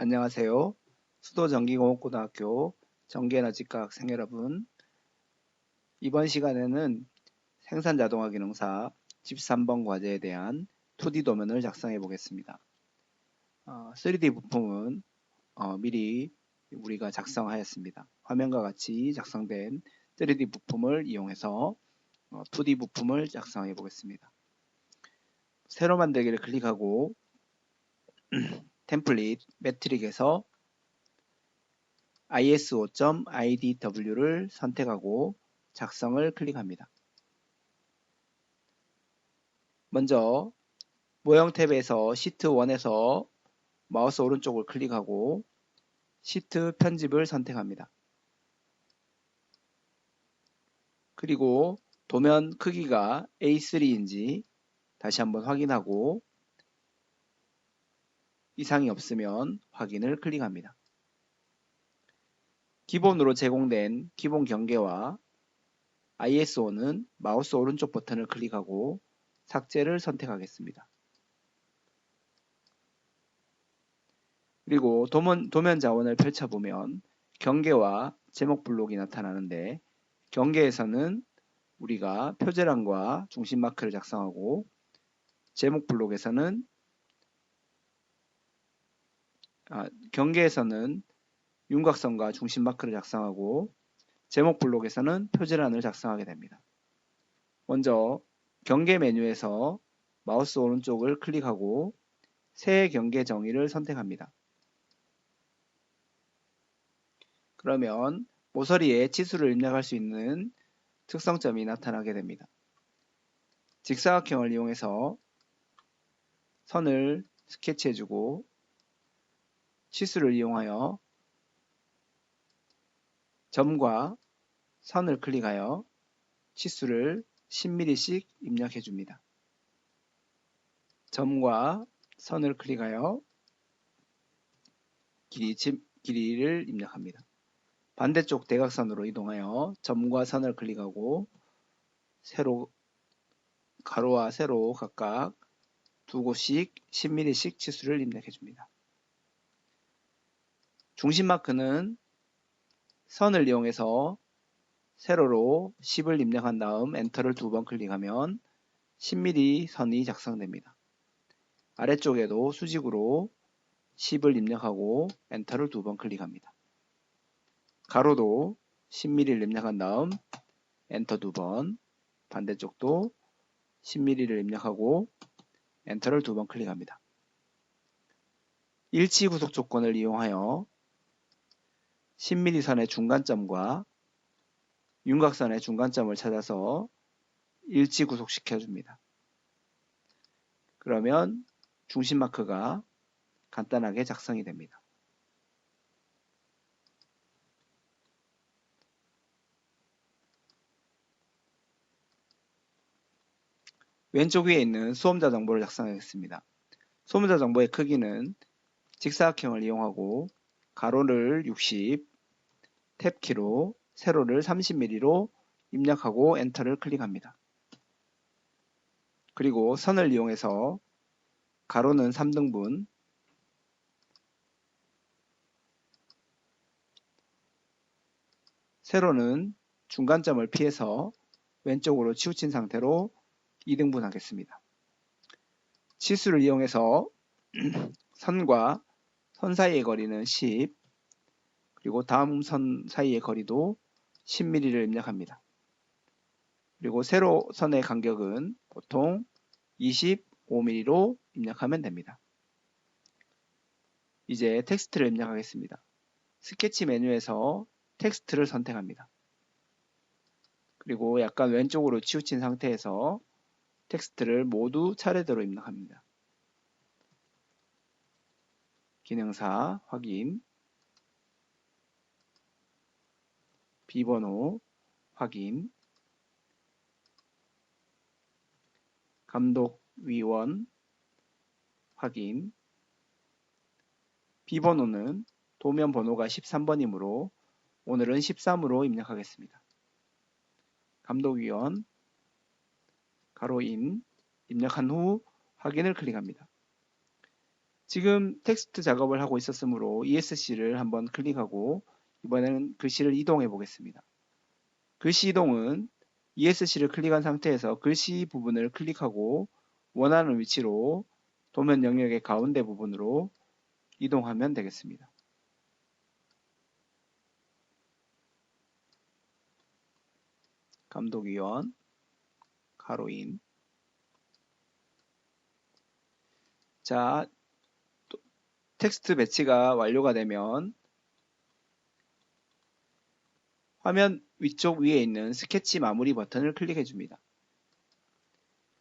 안녕하세요. 수도전기공업고등학교 전기에너지과 학생 여러분. 이번 시간에는 생산자동화기능사 13번 과제에 대한 2D 도면을 작성해 보겠습니다. 3D 부품은 미리 우리가 작성하였습니다. 화면과 같이 작성된 3D 부품을 이용해서 2D 부품을 작성해 보겠습니다. 새로 만들기를 클릭하고 템플릿 매트릭에서 iso.idw를 선택하고 작성을 클릭합니다. 먼저 모형 탭에서 시트 1에서 마우스 오른쪽을 클릭하고 시트 편집을 선택합니다. 그리고 도면 크기가 A3인지 다시 한번 확인하고 이상이 없으면 확인을 클릭합니다. 기본으로 제공된 기본 경계와 ISO는 마우스 오른쪽 버튼을 클릭하고 삭제를 선택하겠습니다. 그리고 도면 자원을 펼쳐보면 경계와 제목 블록이 나타나는데 경계에서는 우리가 표제란과 중심 마크를 작성하고 제목 블록에서는 경계에서는 윤곽선과 중심 마크를 작성하고 제목 블록에서는 표제란을 작성하게 됩니다. 먼저 경계 메뉴에서 마우스 오른쪽을 클릭하고 새 경계 정의를 선택합니다. 그러면 모서리에 치수를 입력할 수 있는 특성점이 나타나게 됩니다. 직사각형을 이용해서 선을 스케치해주고 치수를 이용하여 점과 선을 클릭하여 치수를 10mm씩 입력해 줍니다. 점과 선을 클릭하여 길이를 입력합니다. 반대쪽 대각선으로 이동하여 점과 선을 클릭하고 가로와 세로 각각 두 곳씩 10mm씩 치수를 입력해 줍니다. 중심 마크는 선을 이용해서 세로로 10을 입력한 다음 엔터를 두 번 클릭하면 10mm 선이 작성됩니다. 아래쪽에도 수직으로 10을 입력하고 엔터를 두 번 클릭합니다. 가로도 10mm를 입력한 다음 엔터 두 번, 반대쪽도 10mm를 입력하고 엔터를 두 번 클릭합니다. 일치 구속 조건을 이용하여 10mm 선의 중간점과 윤곽선의 중간점을 찾아서 일치 구속시켜 줍니다. 그러면 중심 마크가 간단하게 작성이 됩니다. 왼쪽 위에 있는 수험자 정보를 작성하겠습니다. 수험자 정보의 크기는 직사각형을 이용하고 가로를 60, 탭키로 세로를 30mm로 입력하고 엔터를 클릭합니다. 그리고 선을 이용해서 가로는 3등분, 세로는 중간점을 피해서 왼쪽으로 치우친 상태로 2등분 하겠습니다. 치수를 이용해서 선과 선 사이의 거리는 10, 그리고 다음 선 사이의 거리도 10mm를 입력합니다. 그리고 세로선의 간격은 보통 25mm로 입력하면 됩니다. 이제 텍스트를 입력하겠습니다. 스케치 메뉴에서 텍스트를 선택합니다. 그리고 약간 왼쪽으로 치우친 상태에서 텍스트를 모두 차례대로 입력합니다. 기능사 확인, 비번호 확인, 감독위원 확인, 비번호는 도면 번호가 13번이므로 오늘은 13으로 입력하겠습니다. 감독위원 가로인 입력한 후 확인을 클릭합니다. 지금 텍스트 작업을 하고 있었으므로 ESC를 한번 클릭하고 이번에는 글씨를 이동해 보겠습니다. 글씨 이동은 ESC를 클릭한 상태에서 글씨 부분을 클릭하고 원하는 위치로 도면 영역의 가운데 부분으로 이동하면 되겠습니다. 감독위원, 가로인. 자, 텍스트 배치가 완료가 되면 화면 위쪽 위에 있는 스케치 마무리 버튼을 클릭해 줍니다.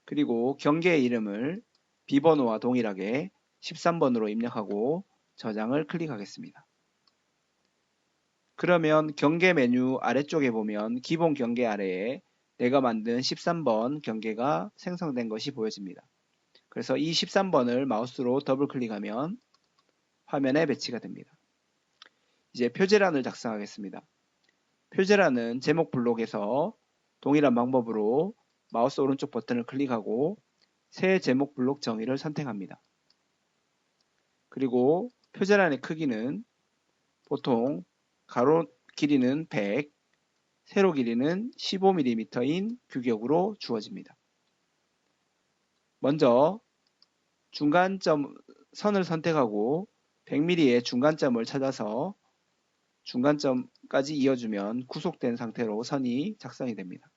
그리고 경계의 이름을 비번호와 동일하게 13번으로 입력하고 저장을 클릭하겠습니다. 그러면 경계 메뉴 아래쪽에 보면 기본 경계 아래에 내가 만든 13번 경계가 생성된 것이 보여집니다. 그래서 이 13번을 마우스로 더블 클릭하면 화면에 배치가 됩니다. 이제 표제란을 작성하겠습니다. 표제란은 제목 블록에서 동일한 방법으로 마우스 오른쪽 버튼을 클릭하고 새 제목 블록 정의를 선택합니다. 그리고 표제란의 크기는 보통 가로 길이는 100, 세로 길이는 15mm인 규격으로 주어집니다. 먼저 중간점 선을 선택하고 100mm의 중간점을 찾아서 중간점까지 이어주면 구속된 상태로 선이 작성이 됩니다.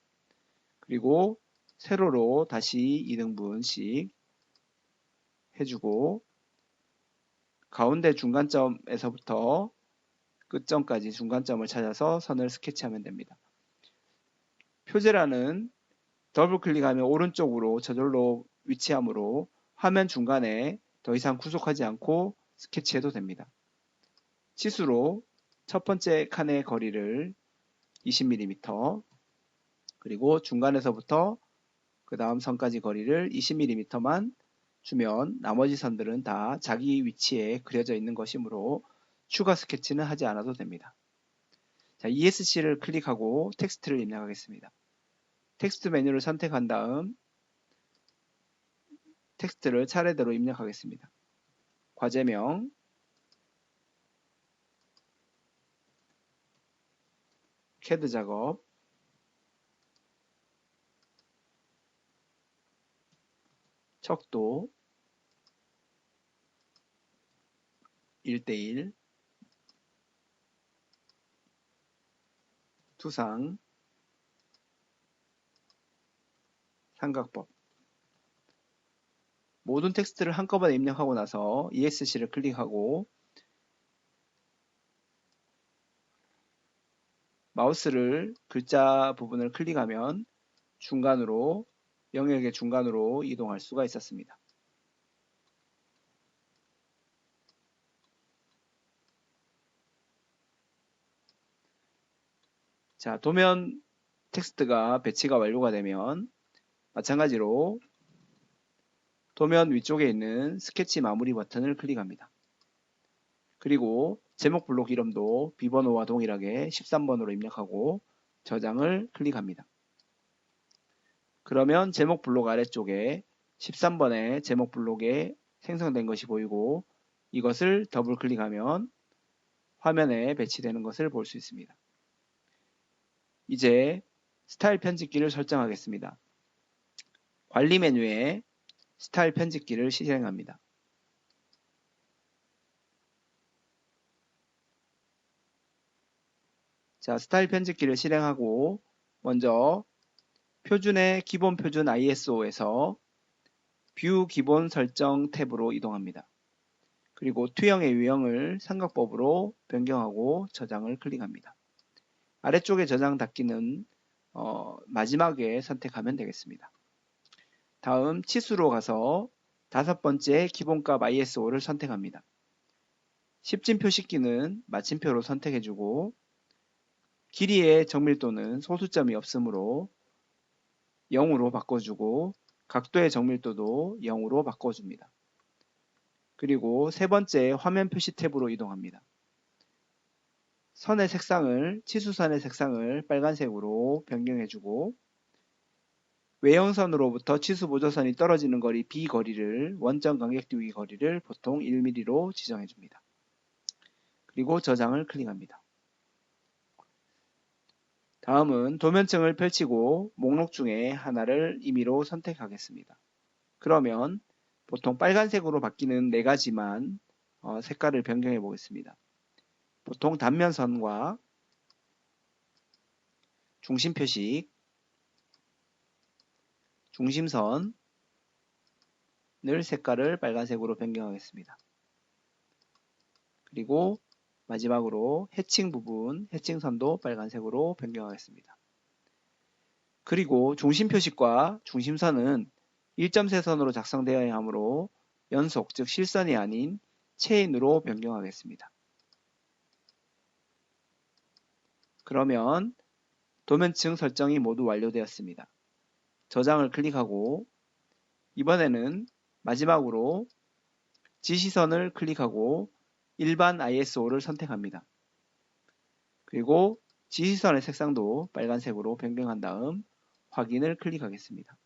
그리고 세로로 다시 2등분씩 해주고 가운데 중간점에서부터 끝점까지 중간점을 찾아서 선을 스케치하면 됩니다. 표제란은 더블 클릭하면 오른쪽으로 저절로 위치하므로 화면 중간에 더 이상 구속하지 않고 스케치해도 됩니다. 치수로 첫 번째 칸의 거리를 20mm, 그리고 중간에서부터 그 다음 선까지 거리를 20mm만 주면 나머지 선들은 다 자기 위치에 그려져 있는 것이므로 추가 스케치는 하지 않아도 됩니다. 자, ESC를 클릭하고 텍스트를 입력하겠습니다. 텍스트 메뉴를 선택한 다음 텍스트를 차례대로 입력하겠습니다. 과제명, CAD 작업, 척도 1:1, 투상, 삼각법. 모든 텍스트를 한꺼번에 입력하고 나서 ESC를 클릭하고 마우스를 글자 부분을 클릭하면 중간으로 영역의 중간으로 이동할 수가 있었습니다. 자, 도면 텍스트가 배치가 완료가 되면 마찬가지로 도면 위쪽에 있는 스케치 마무리 버튼을 클릭합니다. 그리고 제목 블록 이름도 비번호와 동일하게 13번으로 입력하고 저장을 클릭합니다. 그러면 제목 블록 아래쪽에 13번의 제목 블록에 생성된 것이 보이고 이것을 더블 클릭하면 화면에 배치되는 것을 볼 수 있습니다. 이제 스타일 편집기를 설정하겠습니다. 관리 메뉴에 스타일 편집기를 실행합니다. 자, 스타일 편집기를 실행하고 먼저 표준의 기본 표준 ISO에서 뷰 기본 설정 탭으로 이동합니다. 그리고 투영의 유형을 삼각법으로 변경하고 저장을 클릭합니다. 아래쪽에 저장 닫기는 마지막에 선택하면 되겠습니다. 다음 치수로 가서 5번째 기본값 ISO를 선택합니다. 10진 표시키는 마침표로 선택해주고 길이의 정밀도는 소수점이 없으므로 0으로 바꿔주고 각도의 정밀도도 0으로 바꿔줍니다. 그리고 세 번째 화면 표시 탭으로 이동합니다. 선의 색상을 치수선의 색상을 빨간색으로 변경해주고 외형선으로부터 치수 보조선이 떨어지는 거리 B 거리를 원점 간격두기 거리를 보통 1mm로 지정해 줍니다. 그리고 저장을 클릭합니다. 다음은 도면층을 펼치고 목록 중에 하나를 임의로 선택하겠습니다. 그러면 보통 빨간색으로 바뀌는 4가지만 색깔을 변경해 보겠습니다. 보통 단면선과 중심 표식, 중심선을 색깔을 빨간색으로 변경하겠습니다. 그리고 마지막으로 해칭 부분, 해칭선도 빨간색으로 변경하겠습니다. 그리고 중심 표식과 중심선은 일점세선으로 작성되어야 하므로 연속, 즉 실선이 아닌 체인으로 변경하겠습니다. 그러면 도면층 설정이 모두 완료되었습니다. 저장을 클릭하고 이번에는 마지막으로 지시선을 클릭하고 일반 ISO를 선택합니다. 그리고 지시선의 색상도 빨간색으로 변경한 다음 확인을 클릭하겠습니다.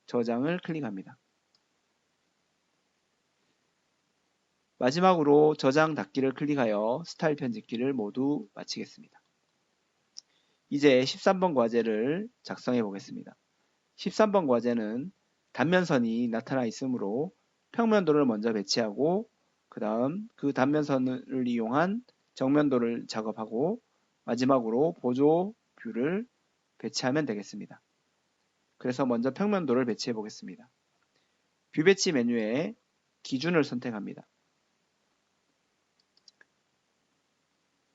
저장을 클릭합니다. 마지막으로 저장 닫기를 클릭하여 스타일 편집기를 모두 마치겠습니다. 이제 13번 과제를 작성해 보겠습니다. 13번 과제는 단면선이 나타나 있으므로 평면도를 먼저 배치하고 그 다음 그 단면선을 이용한 정면도를 작업하고 마지막으로 보조 뷰를 배치하면 되겠습니다. 그래서 먼저 평면도를 배치해 보겠습니다. 뷰 배치 메뉴에 기준을 선택합니다.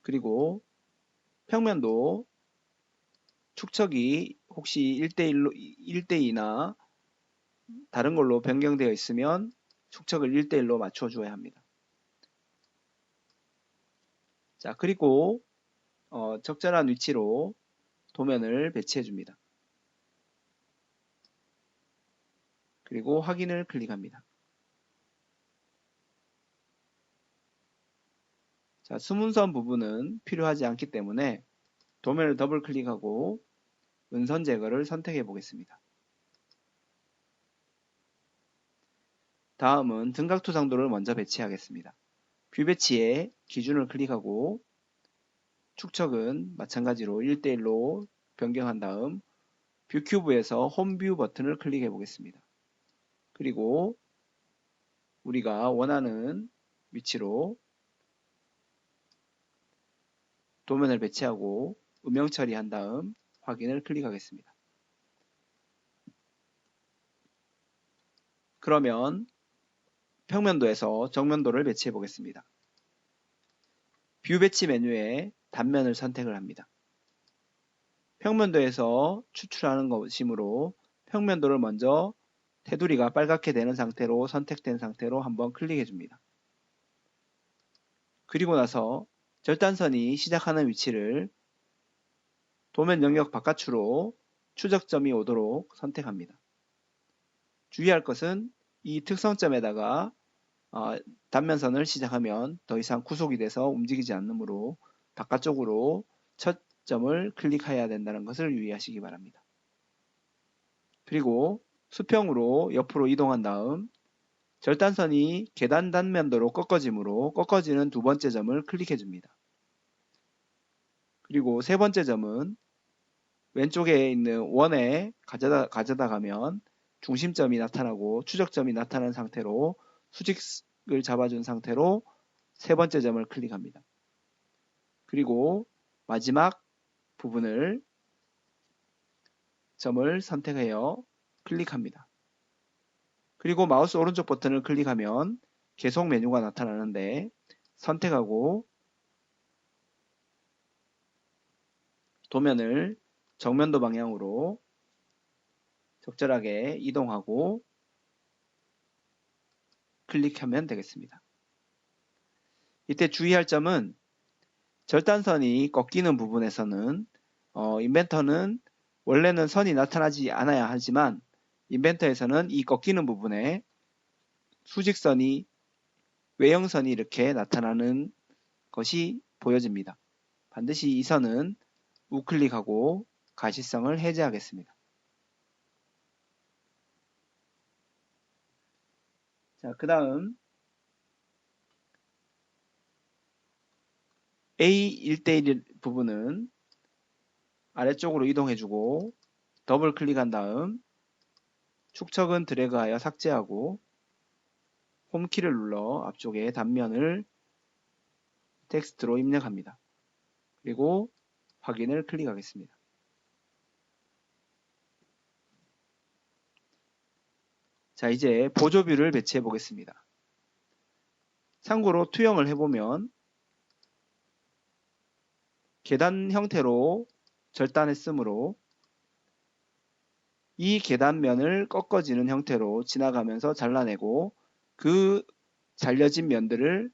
그리고 평면도 축척이 혹시 1대2나 다른 걸로 변경되어 있으면 축척을 1대1로 맞춰 줘야 합니다. 자, 그리고 적절한 위치로 도면을 배치해 줍니다. 그리고 확인을 클릭합니다. 자, 수문선 부분은 필요하지 않기 때문에 도면을 더블 클릭하고 은선 제거를 선택해 보겠습니다. 다음은 등각투상도를 먼저 배치하겠습니다. 뷰 배치에 기준을 클릭하고 축척은 마찬가지로 1대1로 변경한 다음 뷰 큐브에서 홈뷰 버튼을 클릭해 보겠습니다. 그리고 우리가 원하는 위치로 도면을 배치하고 음영 처리한 다음 확인을 클릭하겠습니다. 그러면 평면도에서 정면도를 배치해 보겠습니다. 뷰 배치 메뉴에 단면을 선택을 합니다. 평면도에서 추출하는 것이므로 평면도를 먼저 테두리가 빨갛게 되는 상태로 선택된 상태로 한번 클릭해 줍니다. 그리고 나서 절단선이 시작하는 위치를 도면 영역 바깥으로 추적점이 오도록 선택합니다. 주의할 것은 이 특성점에다가 단면선을 시작하면 더 이상 구속이 돼서 움직이지 않으므로 바깥쪽으로 첫 점을 클릭해야 된다는 것을 유의하시기 바랍니다. 그리고 수평으로 옆으로 이동한 다음 절단선이 계단 단면도로 꺾어지므로 꺾어지는 두 번째 점을 클릭해 줍니다. 그리고 세 번째 점은 왼쪽에 있는 원에 가져다 가면 중심점이 나타나고 추적점이 나타난 상태로 수직을 잡아준 상태로 세 번째 점을 클릭합니다. 그리고 마지막 부분을 점을 선택하여 클릭합니다. 그리고 마우스 오른쪽 버튼을 클릭하면 계속 메뉴가 나타나는데 선택하고 도면을 정면도 방향으로 적절하게 이동하고 클릭하면 되겠습니다. 이때 주의할 점은 절단선이 꺾이는 부분에서는 인벤터는 원래는 선이 나타나지 않아야 하지만 인벤터에서는 이 꺾이는 부분에 수직선이 외형선이 이렇게 나타나는 것이 보여집니다. 반드시 이 선은 우클릭하고 가시성을 해제하겠습니다. 자, 그 다음 A 1대1 부분은 아래쪽으로 이동해주고 더블 클릭한 다음 축척은 드래그하여 삭제하고 홈키를 눌러 앞쪽에 단면을 텍스트로 입력합니다. 그리고 확인을 클릭하겠습니다. 자, 이제 보조뷰를 배치해 보겠습니다. 참고로 투영을 해보면 계단 형태로 절단했으므로 이 계단면을 꺾어지는 형태로 지나가면서 잘라내고 그 잘려진 면들을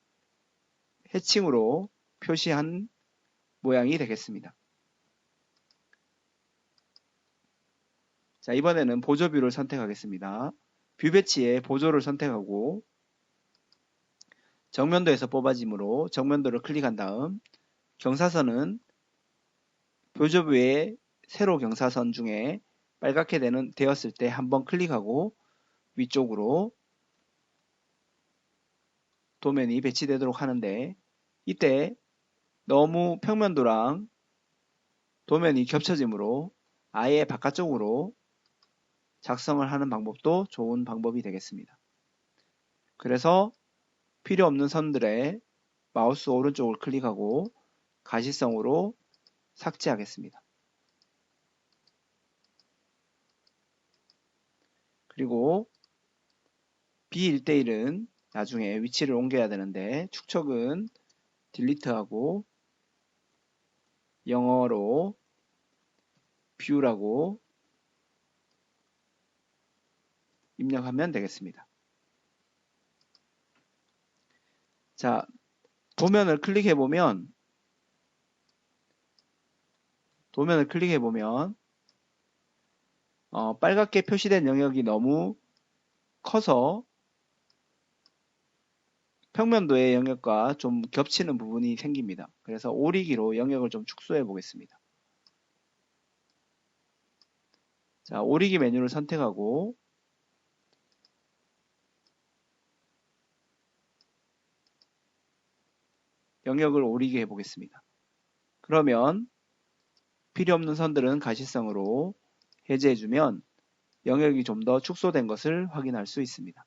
해칭으로 표시한 모양이 되겠습니다. 자, 이번에는 보조뷰를 선택하겠습니다. 뷰 배치에 보조를 선택하고 정면도에서 뽑아지므로 정면도를 클릭한 다음 경사선은 보조뷰의 세로 경사선 중에 빨갛게 되었을 때 한번 클릭하고 위쪽으로 도면이 배치되도록 하는데 이때 너무 평면도랑 도면이 겹쳐지므로 아예 바깥쪽으로 작성을 하는 방법도 좋은 방법이 되겠습니다. 그래서 필요 없는 선들에 마우스 오른쪽을 클릭하고 가시성으로 삭제하겠습니다. 그리고 B1대1은 나중에 위치를 옮겨야 되는데 축척은 딜리트하고 영어로 뷰라고 입력하면 되겠습니다. 자, 도면을 클릭해 보면 빨갛게 표시된 영역이 너무 커서 평면도의 영역과 좀 겹치는 부분이 생깁니다. 그래서 오리기로 영역을 좀 축소해 보겠습니다. 자, 오리기 메뉴를 선택하고 영역을 오리게 해 보겠습니다. 그러면 필요 없는 선들은 가시성으로 해제해 주면 영역이 좀 더 축소된 것을 확인할 수 있습니다.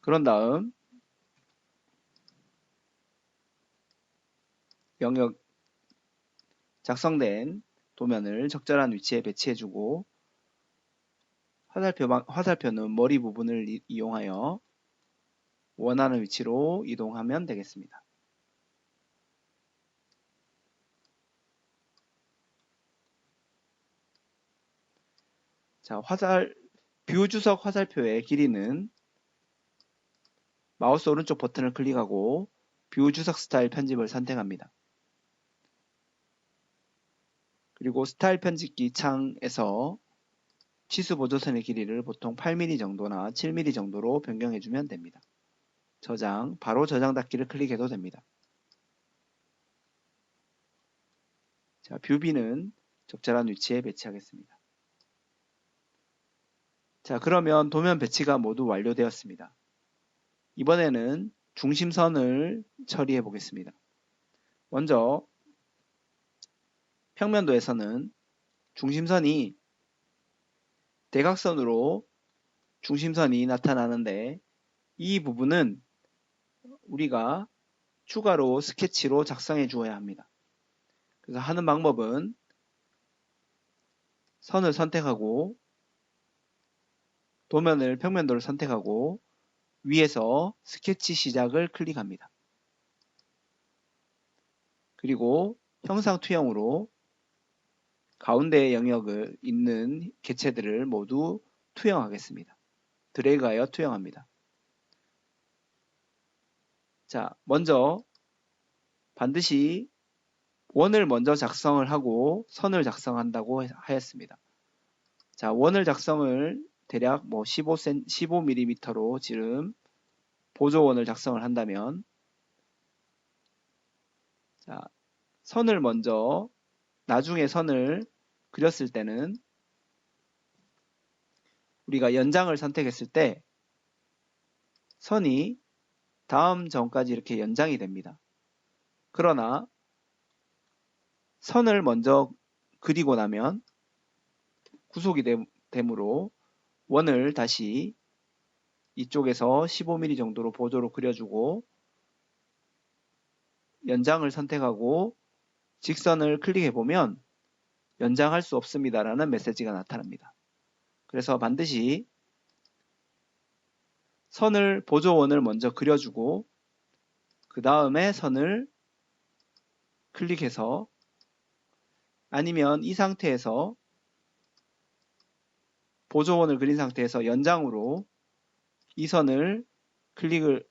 그런 다음 영역 작성된 도면을 적절한 위치에 배치해주고 화살표는 머리 부분을 이용하여 원하는 위치로 이동하면 되겠습니다. 자, 뷰 주석 화살표의 길이는 마우스 오른쪽 버튼을 클릭하고 뷰 주석 스타일 편집을 선택합니다. 그리고 스타일 편집기 창에서 치수 보조선의 길이를 보통 8mm 정도나 7mm 정도로 변경해주면 됩니다. 바로 저장 닫기를 클릭해도 됩니다. 자, 뷰비는 적절한 위치에 배치하겠습니다. 자, 그러면 도면 배치가 모두 완료되었습니다. 이번에는 중심선을 처리해 보겠습니다. 먼저 평면도에서는 중심선이 대각선으로 중심선이 나타나는데 이 부분은 우리가 추가로 스케치로 작성해 주어야 합니다. 그래서 하는 방법은 선을 선택하고 평면도를 선택하고 위에서 스케치 시작을 클릭합니다. 그리고 형상 투영으로 가운데 영역을 있는 개체들을 모두 투영하겠습니다. 드래그하여 투영합니다. 자, 먼저 반드시 원을 먼저 작성을 하고 선을 작성한다고 하였습니다. 자, 원을 작성을 대략 15mm로 지름 보조원을 작성을 한다면 자, 나중에 선을 그렸을 때는 우리가 연장을 선택했을 때 선이 다음 점까지 이렇게 연장이 됩니다. 그러나 선을 먼저 그리고 나면 구속이 되므로 원을 다시 이쪽에서 15mm 정도로 보조로 그려주고 연장을 선택하고 직선을 클릭해보면 연장할 수 없습니다 라는 메시지가 나타납니다. 그래서 반드시 선을 보조원을 먼저 그려주고 그 다음에 선을 클릭해서 아니면 이 상태에서 보조원을 그린 상태에서 연장으로 이 선을 클릭을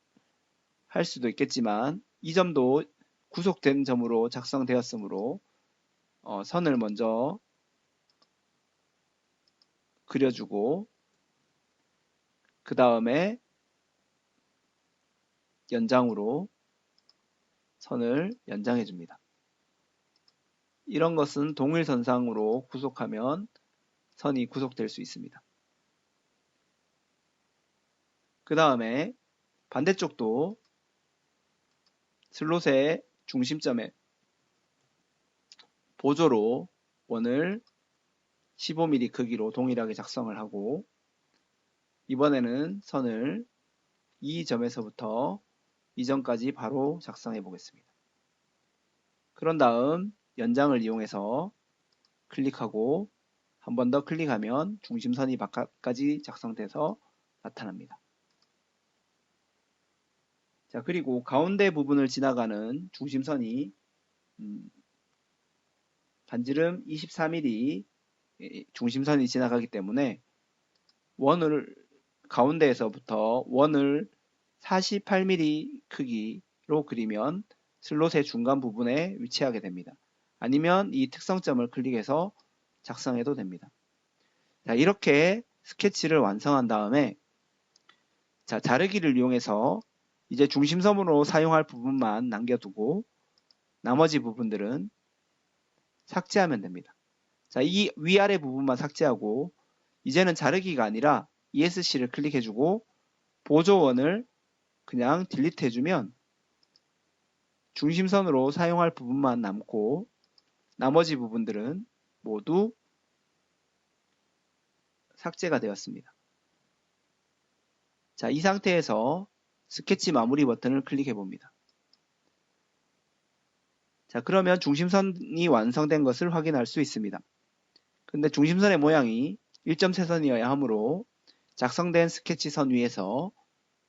할 수도 있겠지만 이 점도 구속된 점으로 작성되었으므로 선을 먼저 그려주고 그 다음에 연장으로 선을 연장해 줍니다. 이런 것은 동일선상으로 구속하면 선이 구속될 수 있습니다. 그 다음에 반대쪽도 슬롯의 중심점에 보조로 원을 15mm 크기로 동일하게 작성을 하고 이번에는 선을 이 점에서부터 이 점까지 바로 작성해 보겠습니다. 그런 다음 연장을 이용해서 클릭하고 한 번 더 클릭하면 중심선이 바깥까지 작성돼서 나타납니다. 자, 그리고 가운데 부분을 지나가는 중심선이 반지름 24mm 중심선이 지나가기 때문에 원을 가운데에서부터 원을 48mm 크기로 그리면 슬롯의 중간 부분에 위치하게 됩니다. 아니면 이 특성점을 클릭해서 작성해도 됩니다. 자, 이렇게 스케치를 완성한 다음에 자, 자르기를 이용해서 이제 중심선으로 사용할 부분만 남겨두고 나머지 부분들은 삭제하면 됩니다. 자, 이 위아래 부분만 삭제하고 이제는 자르기가 아니라 ESC를 클릭해주고 보조원을 그냥 딜리트 해주면 중심선으로 사용할 부분만 남고 나머지 부분들은 모두 삭제가 되었습니다. 자, 이 상태에서 스케치 마무리 버튼을 클릭해 봅니다. 자, 그러면 중심선이 완성된 것을 확인할 수 있습니다. 근데 중심선의 모양이 일점세선이어야 하므로 작성된 스케치선 위에서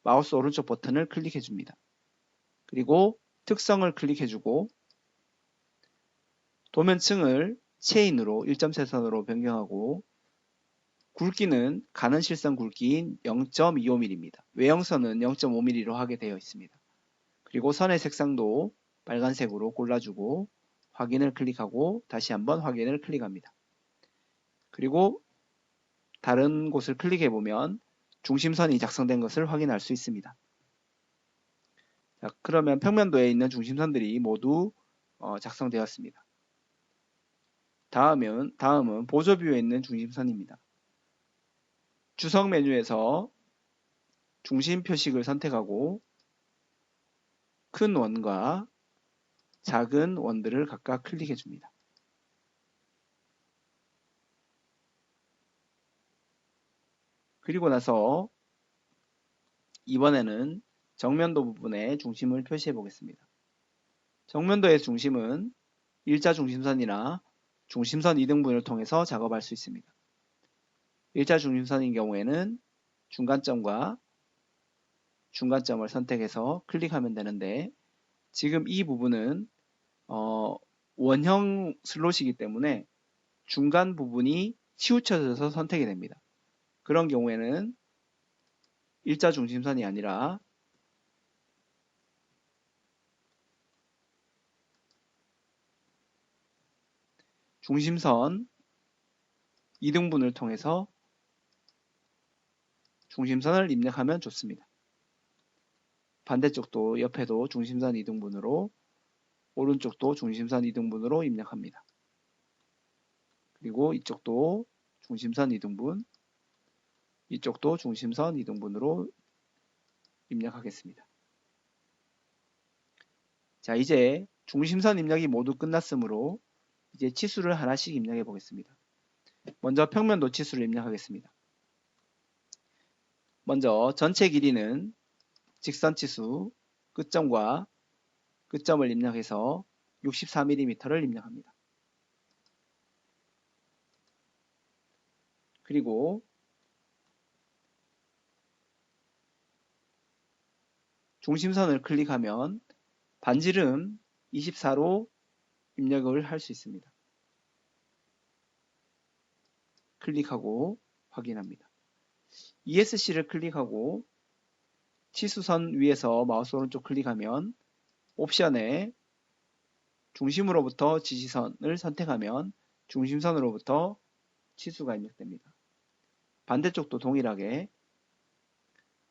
마우스 오른쪽 버튼을 클릭해 줍니다. 그리고 특성을 클릭해 주고 도면층을 체인으로 일점세선으로 변경하고 굵기는 가는 실선 굵기인 0.25mm입니다. 외형선은 0.5mm로 하게 되어 있습니다. 그리고 선의 색상도 빨간색으로 골라주고 확인을 클릭하고 다시 한번 확인을 클릭합니다. 그리고 다른 곳을 클릭해 보면 중심선이 작성된 것을 확인할 수 있습니다. 자, 그러면 평면도에 있는 중심선들이 모두 작성되었습니다. 다음은 보조뷰에 있는 중심선입니다. 주석 메뉴에서 중심 표식을 선택하고 큰 원과 작은 원들을 각각 클릭해 줍니다. 그리고 나서 이번에는 정면도 부분에 중심을 표시해 보겠습니다. 정면도의 중심은 일자 중심선이나 중심선 이등분을 통해서 작업할 수 있습니다. 일자 중심선인 경우에는 중간점과 중간점을 선택해서 클릭하면 되는데 지금 이 부분은 원형 슬롯이기 때문에 중간 부분이 치우쳐져서 선택이 됩니다. 그런 경우에는 일자 중심선이 아니라 중심선 이등분을 통해서 중심선을 입력하면 좋습니다. 반대쪽도 옆에도 중심선 이등분으로 오른쪽도 중심선 이등분으로 입력합니다. 그리고 이쪽도 중심선 이등분, 이쪽도 중심선 이등분으로 입력하겠습니다. 자, 이제 중심선 입력이 모두 끝났으므로 이제 치수를 하나씩 입력해 보겠습니다. 먼저 평면도 치수를 입력하겠습니다. 먼저 전체 길이는 직선 치수 끝점과 끝점을 입력해서 64mm를 입력합니다. 그리고 중심선을 클릭하면 반지름 24로 입력을 할 수 있습니다. 클릭하고 확인합니다. ESC를 클릭하고 치수선 위에서 마우스 오른쪽 클릭하면 옵션에 중심으로부터 지시선을 선택하면 중심선으로부터 치수가 입력됩니다. 반대쪽도 동일하게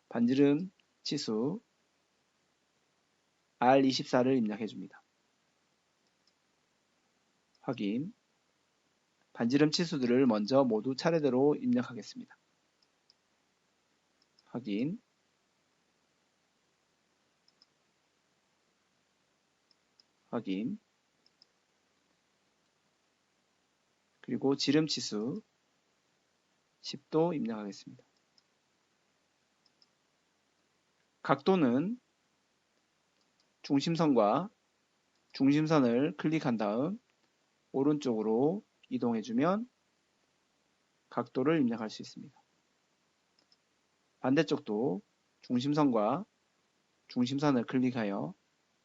반지름 치수 R24를 입력해 줍니다. 확인. 반지름 치수들을 먼저 모두 차례대로 입력하겠습니다. 확인. 확인. 그리고 지름 치수 10도 입력하겠습니다. 각도는 중심선과 중심선을 클릭한 다음 오른쪽으로 이동해주면 각도를 입력할 수 있습니다. 반대쪽도 중심선과 중심선을 클릭하여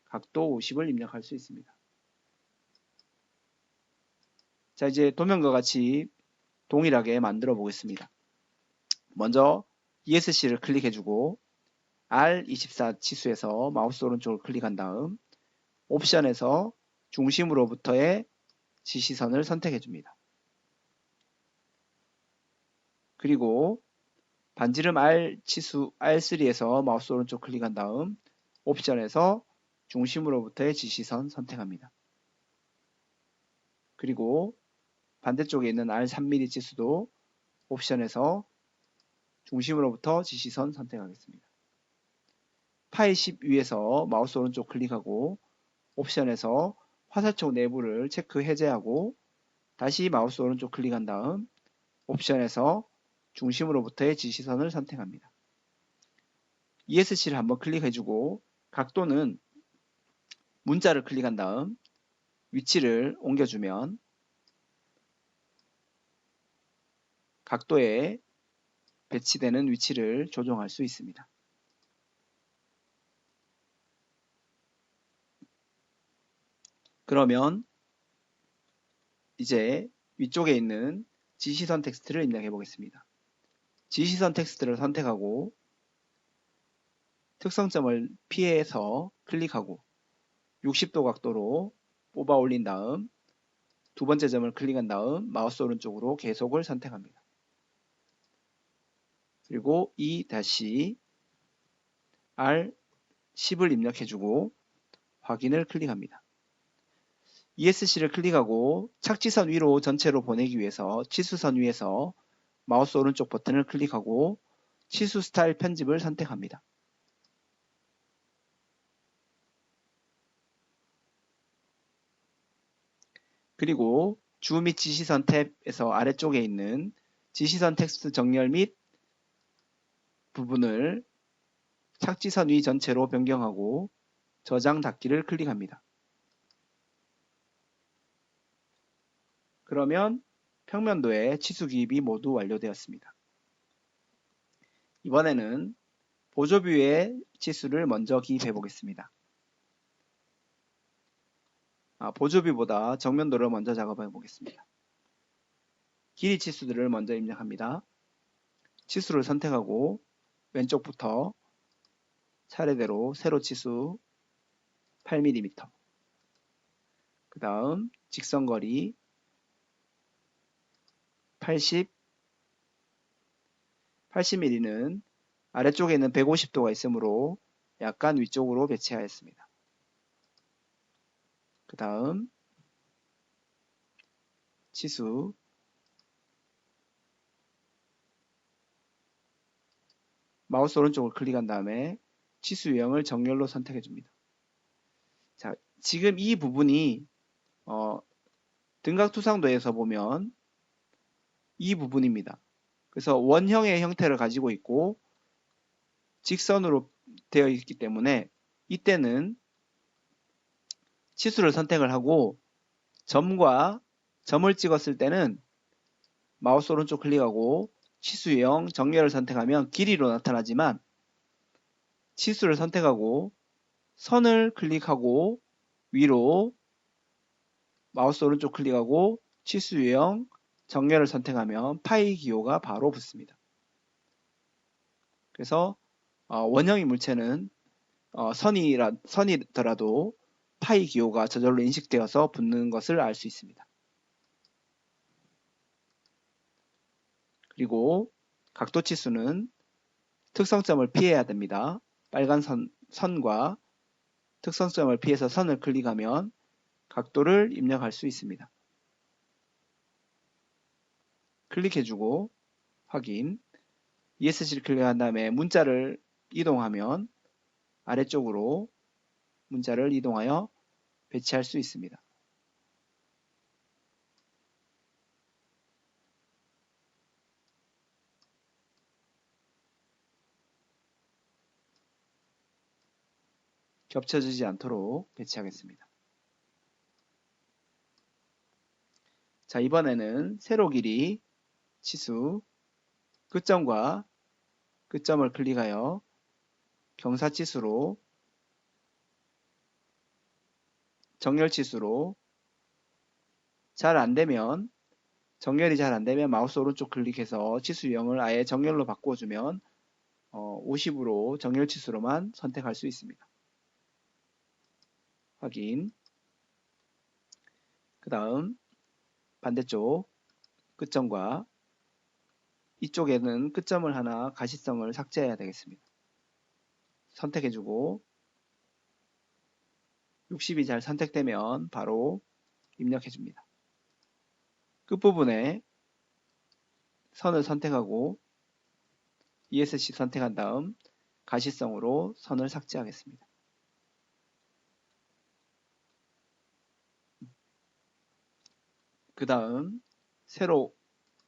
각도 50을 입력할 수 있습니다. 자, 이제 도면과 같이 동일하게 만들어 보겠습니다. 먼저 ESC를 클릭해주고 R24 치수에서 마우스 오른쪽을 클릭한 다음 옵션에서 중심으로부터의 지시선을 선택해줍니다. 그리고 반지름 R 치수 R3에서 마우스 오른쪽 클릭한 다음 옵션에서 중심으로부터의 지시선 선택합니다. 그리고 반대쪽에 있는 R3mm 치수도 옵션에서 중심으로부터 지시선 선택하겠습니다. 파일 10 위에서 마우스 오른쪽 클릭하고 옵션에서 화살촉 내부를 체크 해제하고 다시 마우스 오른쪽 클릭한 다음 옵션에서 중심으로부터의 지시선을 선택합니다. ESC를 한번 클릭해주고 각도는 문자를 클릭한 다음 위치를 옮겨주면 각도에 배치되는 위치를 조정할 수 있습니다. 그러면 이제 위쪽에 있는 지시선 텍스트를 입력해 보겠습니다. 지시선 텍스트를 선택하고 특성점을 피해서 클릭하고 60도 각도로 뽑아 올린 다음 두 번째 점을 클릭한 다음 마우스 오른쪽으로 계속을 선택합니다. 그리고 E-R10을 입력해주고 확인을 클릭합니다. ESC를 클릭하고 착지선 위로 전체로 보내기 위해서 치수선 위에서 마우스 오른쪽 버튼을 클릭하고 치수 스타일 편집을 선택합니다. 그리고 주 및 지시선 탭에서 아래쪽에 있는 지시선 텍스트 정렬 및 부분을 착지선 위 전체로 변경하고 저장 닫기를 클릭합니다. 그러면 평면도의 치수 기입이 모두 완료되었습니다. 이번에는 보조뷰의 치수를 먼저 기입해 보겠습니다. 보조뷰보다 정면도를 먼저 작업해 보겠습니다. 길이 치수들을 먼저 입력합니다. 치수를 선택하고 왼쪽부터 차례대로 세로 치수 8mm, 그 다음 직선거리 80mm는 아래쪽에 있는 150도가 있으므로 약간 위쪽으로 배치하였습니다. 그 다음 치수 마우스 오른쪽을 클릭한 다음에 치수 유형을 정렬로 선택해 줍니다. 자, 지금 이 부분이 등각투상도에서 보면 이 부분입니다. 그래서 원형의 형태를 가지고 있고 직선으로 되어 있기 때문에 이때는 치수를 선택을 하고 점과 점을 찍었을 때는 마우스 오른쪽 클릭하고 치수 유형 정렬을 선택하면 길이로 나타나지만 치수를 선택하고 선을 클릭하고 위로 마우스 오른쪽 클릭하고 치수 유형 정렬을 선택하면 파이 기호가 바로 붙습니다. 그래서 원형의 물체는 선이더라도 파이 기호가 저절로 인식되어서 붙는 것을 알 수 있습니다. 그리고 각도 치수는 특성점을 피해야 됩니다. 빨간 선과 특성점을 피해서 선을 클릭하면 각도를 입력할 수 있습니다. 클릭해주고 확인. ESC를 클릭한 다음에 문자를 이동하면 아래쪽으로 문자를 이동하여 배치할 수 있습니다. 겹쳐지지 않도록 배치하겠습니다. 자, 이번에는 세로 길이 치수 끝점과 끝점을 클릭하여 경사치수로 정렬치수로 정렬이 잘 안되면 마우스 오른쪽 클릭해서 치수 유형을 아예 정렬로 바꿔주면 50으로 정렬치수로만 선택할 수 있습니다. 확인. 그 다음 반대쪽 끝점과 이쪽에는 끝점을 하나 가시성을 삭제해야 되겠습니다. 선택해주고 60이 잘 선택되면 바로 입력해줍니다. 끝부분에 선을 선택하고 ESC 선택한 다음 가시성으로 선을 삭제하겠습니다. 그 다음 세로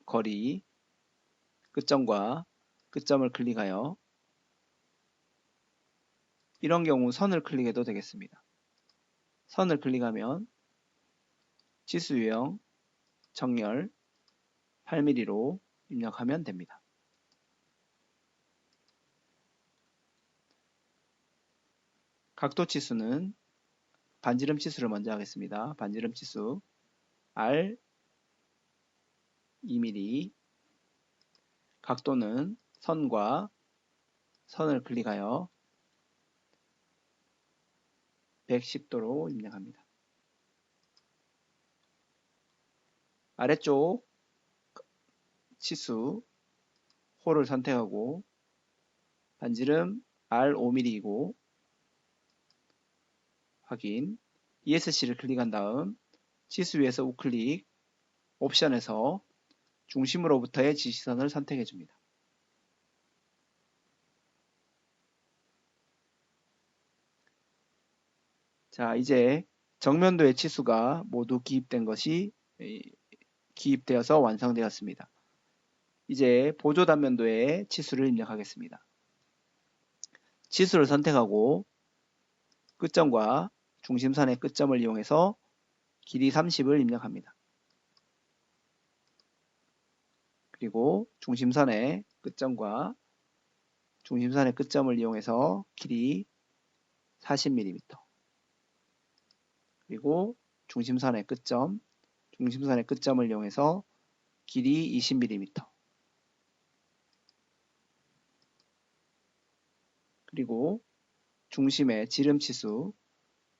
거리 끝점과 끝점을 클릭하여 이런 경우 선을 클릭해도 되겠습니다. 선을 클릭하면 치수 유형 정렬 8mm로 입력하면 됩니다. 각도 치수는 반지름 치수를 먼저 하겠습니다. 반지름 치수 R 2mm. 각도는 선과 선을 클릭하여 110도로 입력합니다. 아래쪽 치수 홀을 선택하고 반지름 R 5mm이고 확인. ESC를 클릭한 다음 치수 위에서 우클릭 옵션에서 중심으로부터의 지시선을 선택해 줍니다. 자, 이제 정면도의 치수가 모두 기입된 것이 기입되어서 완성되었습니다. 이제 보조 단면도의 치수를 입력하겠습니다. 치수를 선택하고 끝점과 중심선의 끝점을 이용해서 길이 30을 입력합니다. 그리고 중심선의 끝점과 중심선의 끝점을 이용해서 길이 40mm 그리고 중심선의 끝점을 이용해서 길이 20mm 그리고 중심의 지름치수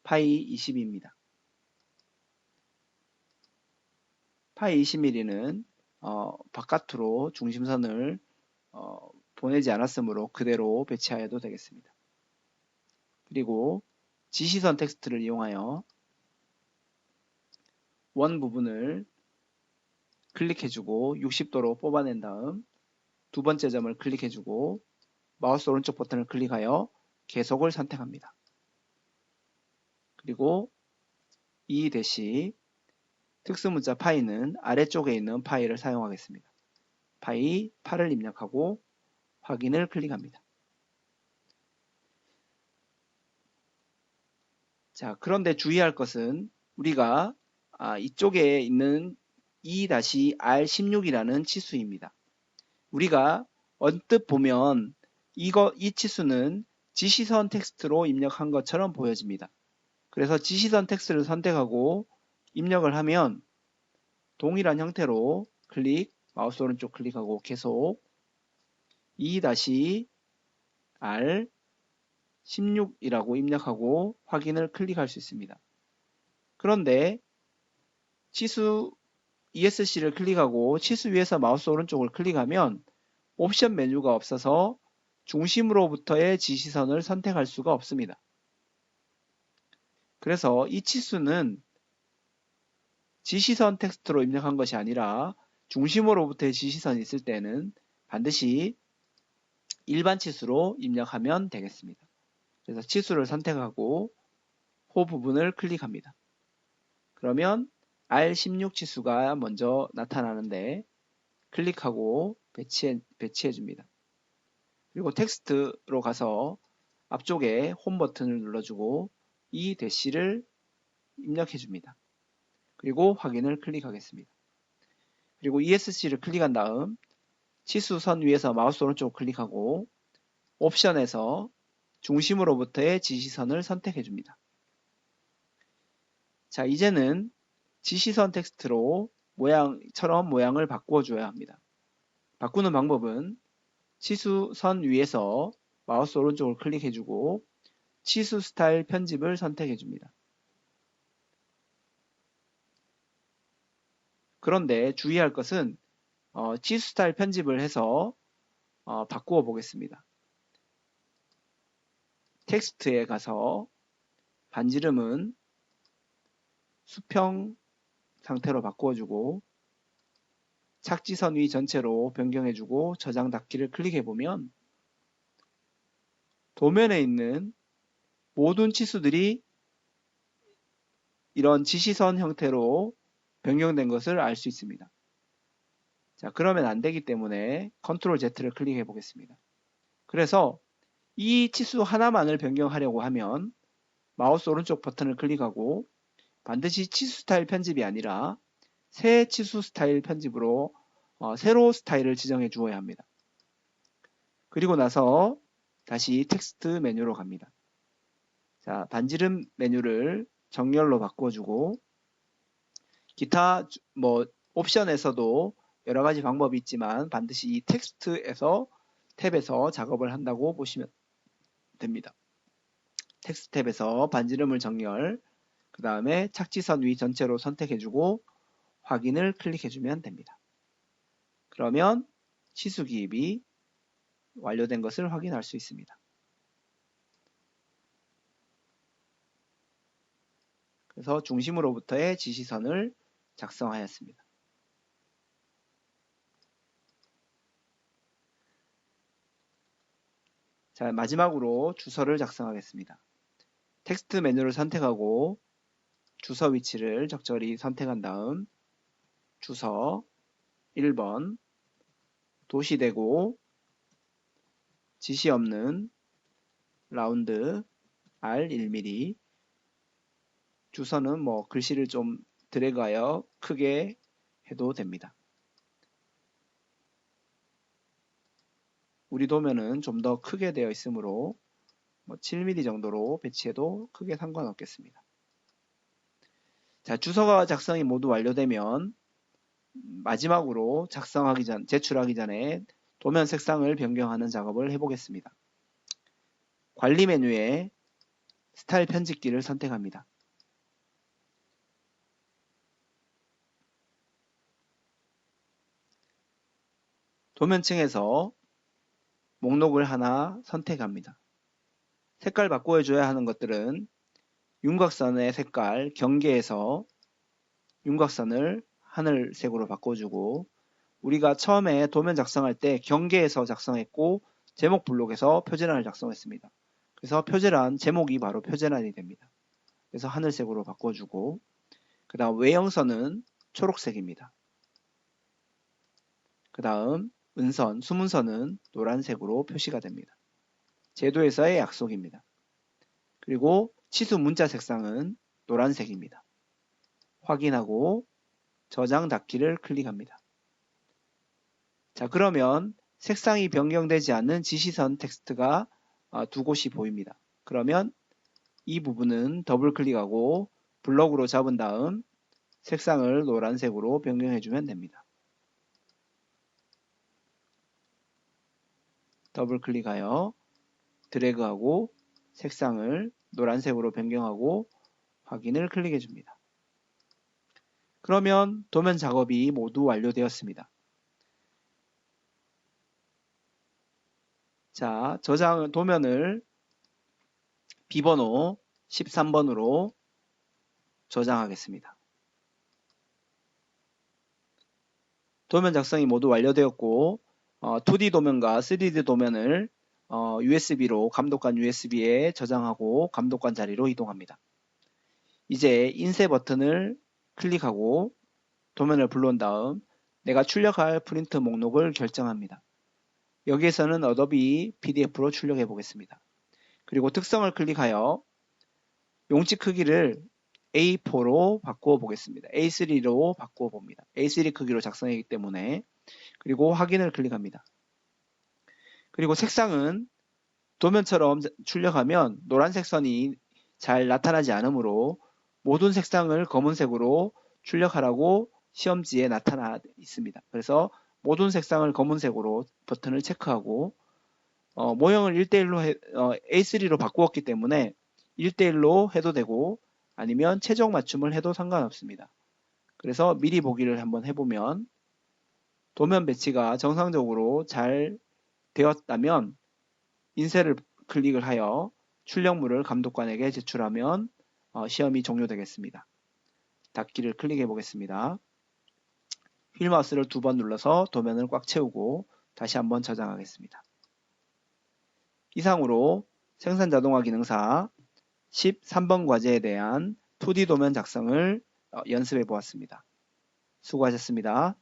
파이 20입니다. 파이 20mm는 바깥으로 중심선을 보내지 않았으므로 그대로 배치하여도 되겠습니다. 그리고 지시선 텍스트를 이용하여 원 부분을 클릭해주고 60도로 뽑아낸 다음 두 번째 점을 클릭해주고 마우스 오른쪽 버튼을 클릭하여 계속을 선택합니다. 그리고 이 대시 특수문자 파이는 아래쪽에 있는 파이를 사용하겠습니다. 파이 8을 입력하고 확인을 클릭합니다. 자, 그런데 주의할 것은 우리가 이쪽에 있는 E-R16이라는 치수입니다. 우리가 언뜻 보면 이 치수는 지시선 텍스트로 입력한 것처럼 보여집니다. 그래서 지시선 텍스트를 선택하고 입력을 하면 동일한 형태로 마우스 오른쪽 클릭하고 계속 E-R16이라고 입력하고 확인을 클릭할 수 있습니다. 그런데 치수 ESC를 클릭하고 치수 위에서 마우스 오른쪽을 클릭하면 옵션 메뉴가 없어서 중심으로부터의 지시선을 선택할 수가 없습니다. 그래서 이 치수는 지시선 텍스트로 입력한 것이 아니라 중심으로부터의 지시선이 있을 때는 반드시 일반 치수로 입력하면 되겠습니다. 그래서 치수를 선택하고 그 부분을 클릭합니다. 그러면 R16 치수가 먼저 나타나는데 클릭하고 배치해 줍니다. 그리고 텍스트로 가서 앞쪽에 홈 버튼을 눌러주고 이 대시를 입력해 줍니다. 그리고 확인을 클릭하겠습니다. 그리고 ESC를 클릭한 다음 치수선 위에서 마우스 오른쪽 클릭하고 옵션에서 중심으로부터의 지시선을 선택해 줍니다. 자, 이제는 지시선 텍스트로 모양을 바꾸어 줘야 합니다. 바꾸는 방법은 치수선 위에서 마우스 오른쪽을 클릭해 주고 치수 스타일 편집을 선택해 줍니다. 그런데 주의할 것은 치수 스타일 편집을 해서 바꾸어 보겠습니다. 텍스트에 가서 반지름은 수평 상태로 바꾸어주고 착지선 위 전체로 변경해주고 저장 닫기를 클릭해보면 도면에 있는 모든 치수들이 이런 지시선 형태로 변경된 것을 알 수 있습니다. 자, 그러면 안 되기 때문에 컨트롤 Z를 클릭해 보겠습니다. 그래서 이 치수 하나만을 변경하려고 하면 마우스 오른쪽 버튼을 클릭하고 반드시 치수 스타일 편집이 아니라 새 치수 스타일 편집으로 새로 스타일을 지정해 주어야 합니다. 그리고 나서 다시 텍스트 메뉴로 갑니다. 자, 반지름 메뉴를 정렬로 바꿔주고 기타 옵션에서도 여러 가지 방법이 있지만 반드시 이 텍스트에서 탭에서 작업을 한다고 보시면 됩니다. 텍스트 탭에서 반지름을 정렬, 그 다음에 착지선 위 전체로 선택해주고 확인을 클릭해주면 됩니다. 그러면 치수 기입이 완료된 것을 확인할 수 있습니다. 그래서 중심으로부터의 지시선을 작성하였습니다. 자, 마지막으로 주소를 작성하겠습니다. 텍스트 메뉴를 선택하고 주소 위치를 적절히 선택한 다음 주소 1번 도시대고 지시 없는 라운드 R 1mm 주소는 글씨를 좀 드래그하여 크게 해도 됩니다. 우리 도면은 좀 더 크게 되어 있으므로 7mm 정도로 배치해도 크게 상관없겠습니다. 자, 주소가 작성이 모두 완료되면 마지막으로 제출하기 전에 도면 색상을 변경하는 작업을 해보겠습니다. 관리 메뉴에 스타일 편집기를 선택합니다. 도면층에서 목록을 하나 선택합니다. 색깔 바꿔줘야 하는 것들은 윤곽선의 색깔 경계에서 윤곽선을 하늘색으로 바꿔주고 우리가 처음에 도면 작성할 때 경계에서 작성했고 제목 블록에서 표제란을 작성했습니다. 그래서 표제란 제목이 바로 표제란이 됩니다. 그래서 하늘색으로 바꿔주고 그 다음 외형선은 초록색입니다. 그 다음 은선, 수문선은 노란색으로 표시가 됩니다. 제도에서의 약속입니다. 그리고 치수 문자 색상은 노란색입니다. 확인하고 저장 닫기를 클릭합니다. 자, 그러면 색상이 변경되지 않는 지시선 텍스트가 두 곳이 보입니다. 그러면 이 부분은 더블 클릭하고 블럭으로 잡은 다음 색상을 노란색으로 변경해주면 됩니다. 더블 클릭하여 드래그하고 색상을 노란색으로 변경하고 확인을 클릭해 줍니다. 그러면 도면 작업이 모두 완료되었습니다. 자, 도면을 비번호 13번으로 저장하겠습니다. 도면 작성이 모두 완료되었고 2D 도면과 3D 도면을 USB로 감독관 USB에 저장하고 감독관 자리로 이동합니다. 이제 인쇄 버튼을 클릭하고 도면을 불러온 다음 내가 출력할 프린트 목록을 결정합니다. 여기에서는 어도비 PDF로 출력해 보겠습니다. 그리고 특성을 클릭하여 용지 크기를 A4로 바꾸어 보겠습니다. A3로 바꾸어 봅니다. A3 크기로 작성하기 때문에 그리고 확인을 클릭합니다. 그리고 색상은 도면처럼 출력하면 노란색 선이 잘 나타나지 않으므로 모든 색상을 검은색으로 출력하라고 시험지에 나타나 있습니다. 그래서 모든 색상을 검은색으로 버튼을 체크하고 모형을 1대1로 A3로 바꾸었기 때문에 1대1로 해도 되고 아니면 최종 맞춤을 해도 상관없습니다. 그래서 미리 보기를 한번 해보면 도면 배치가 정상적으로 잘 되었다면 인쇄를 클릭을 하여 출력물을 감독관에게 제출하면 시험이 종료되겠습니다. 닫기를 클릭해 보겠습니다. 휠 마우스를 2번 눌러서 도면을 꽉 채우고 다시 한번 저장하겠습니다. 이상으로 생산자동화 기능사 13번 과제에 대한 2D 도면 작성을 연습해 보았습니다. 수고하셨습니다.